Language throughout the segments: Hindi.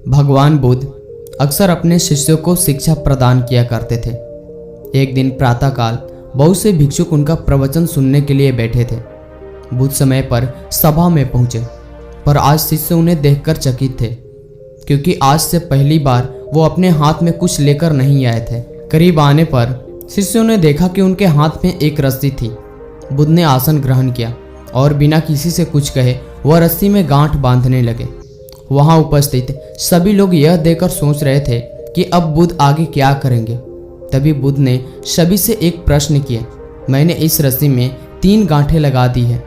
भगवान बुद्ध अक्सर अपने शिष्यों को शिक्षा प्रदान किया करते थे। एक दिन प्रातःकाल बहुत से भिक्षुक उनका प्रवचन सुनने के लिए बैठे थे। बुद्ध समय पर सभा में पहुंचे, पर आज शिष्य उन्हें देखकर चकित थे, क्योंकि आज से पहली बार वो अपने हाथ में कुछ लेकर नहीं आए थे। करीब आने पर शिष्यों ने देखा कि उनके हाथ में एक रस्सी थी। बुद्ध ने आसन ग्रहण किया और बिना किसी से कुछ कहे वह रस्सी में गांठ बांधने लगे। वहां उपस्थित सभी लोग यह देखकर सोच रहे थे कि अब बुद्ध आगे क्या करेंगे। तभी बुद्ध ने सभी से एक प्रश्न किया, मैंने इस रस्सी में 3 गांठें लगा दी है।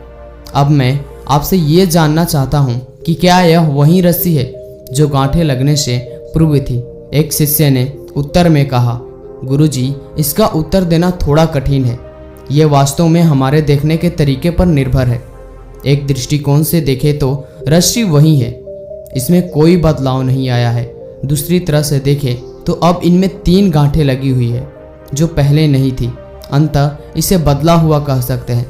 अब मैं आपसे ये जानना चाहता हूँ कि क्या यह वही रस्सी है जो गांठें लगने से पूर्व थी। एक शिष्य ने उत्तर में कहा, गुरुजी, इसका उत्तर देना थोड़ा कठिन है। यह वास्तव में हमारे देखने के तरीके पर निर्भर है। एक दृष्टिकोण से देखें तो रस्सी वही है, इसमें कोई बदलाव नहीं आया है। दूसरी तरह से देखें तो अब इनमें 3 गांठें लगी हुई है जो पहले नहीं थी। अंततः इसे बदला हुआ कह सकते हैं।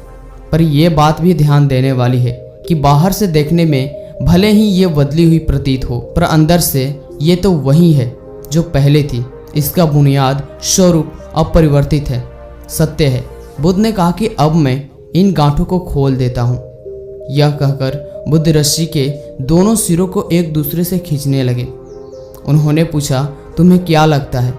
पर यह बात भी ध्यान देने वाली है कि बाहर से देखने में भले ही ये बदली हुई प्रतीत हो, पर अंदर से ये तो वही है जो पहले थी। इसका बुनियाद स्वरूप अपरिवर्तित है, सत्य है। बुद्ध ने कहा कि अब मैं इन गांठों को खोल देता हूँ। यह कहकर बुद्ध रस्सी के दोनों सिरों को एक दूसरे से खींचने लगे। उन्होंने पूछा, तुम्हें क्या लगता है,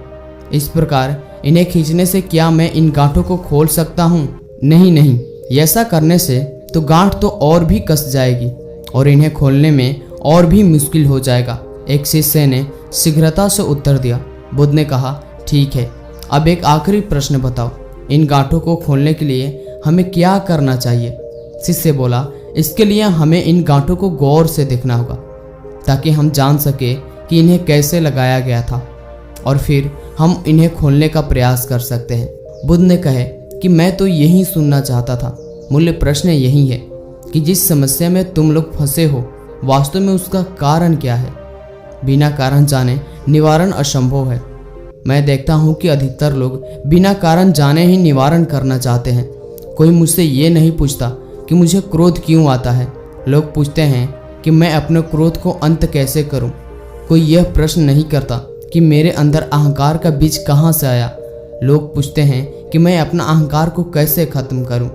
इस प्रकार इन्हें खींचने से क्या मैं इन गांठों को खोल सकता हूँ? नहीं नहीं, ऐसा करने से तो गांठ तो और भी कस जाएगी और इन्हें खोलने में और भी मुश्किल हो जाएगा। एक शिष्य ने शीघ्रता से उत्तर दिया। बुद्ध ने कहा, ठीक है, अब एक आखिरी प्रश्न बताओ, इन गांठों को खोलने के लिए हमें क्या करना चाहिए? शिष्य बोला, इसके लिए हमें इन गांठों को गौर से देखना होगा ताकि हम जान सके कि इन्हें कैसे लगाया गया था और फिर हम इन्हें खोलने का प्रयास कर सकते हैं। बुद्ध ने कहे कि मैं तो यही सुनना चाहता था। मूल्य प्रश्न यही है कि जिस समस्या में तुम लोग फंसे हो, वास्तव में उसका कारण क्या है? बिना कारण जाने निवारण असंभव है। मैं देखता हूँ कि अधिकतर लोग बिना कारण जाने ही निवारण करना चाहते हैं। कोई मुझसे ये नहीं पूछता कि मुझे क्रोध क्यों आता है। लोग पूछते हैं कि मैं अपने क्रोध को अंत कैसे करूं। कोई यह प्रश्न नहीं करता कि मेरे अंदर अहंकार का बीज कहां से आया। लोग पूछते हैं कि मैं अपना अहंकार को कैसे खत्म करूं।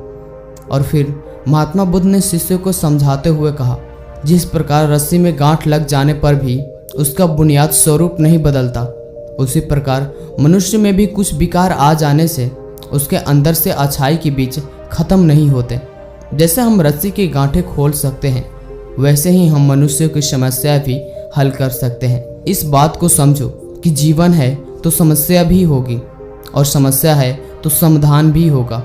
और फिर महात्मा बुद्ध ने शिष्यों को समझाते हुए कहा, जिस प्रकार रस्सी में गांठ लग जाने पर भी उसका बुनियाद स्वरूप नहीं बदलता, उसी प्रकार मनुष्य में भी कुछ विकार आ जाने से उसके अंदर से अच्छाई के बीज खत्म नहीं होते। जैसे हम रस्सी की गांठें खोल सकते हैं, वैसे ही हम मनुष्यों की समस्या भी हल कर सकते हैं। इस बात को समझो कि जीवन है तो समस्या भी होगी और समस्या है तो समाधान भी होगा।